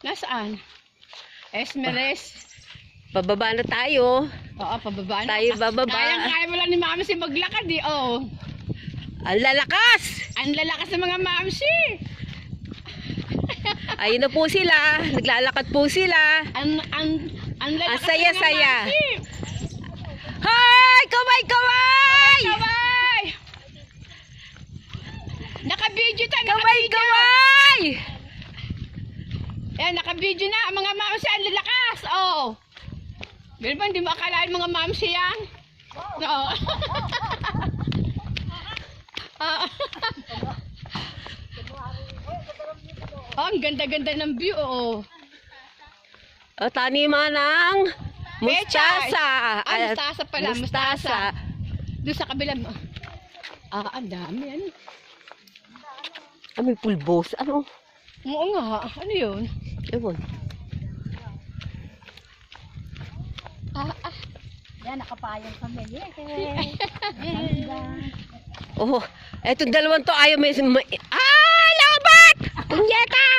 Nasaan? Esmeres. Pababa na tayo. Oo, pababa na. Tayo bababa. Kaya mo lang ni Mamsi maglakad eh, oh. Ang lalakas! Ang lalakas ng mga Mamsi. Ayun na po sila. Naglalakad po sila. Ang lalakas ng mga saya-saya. Mamsi. Hi! Kaway! Kaway! Kaway! Naka-video tayo, Kaway! naka-video. Kaway! Ayan, naka-video na. Ang mga Mamsi, ang lalakas. Oh. Pero ba, hindi mo akalain mga Mamsi yan? Oo. Oh, ang ganda-ganda ng view, oh. O, taniman ng mustasa. Mustasa pala, mustasa. Doon sa kabila mo. Ang dami, ano? May pulbos. Ano? Oo nga, ano yun? Ewan. Yan, nakapayang kami. Oh, eto dalawang to ayaw may... Lobat! Punyeta!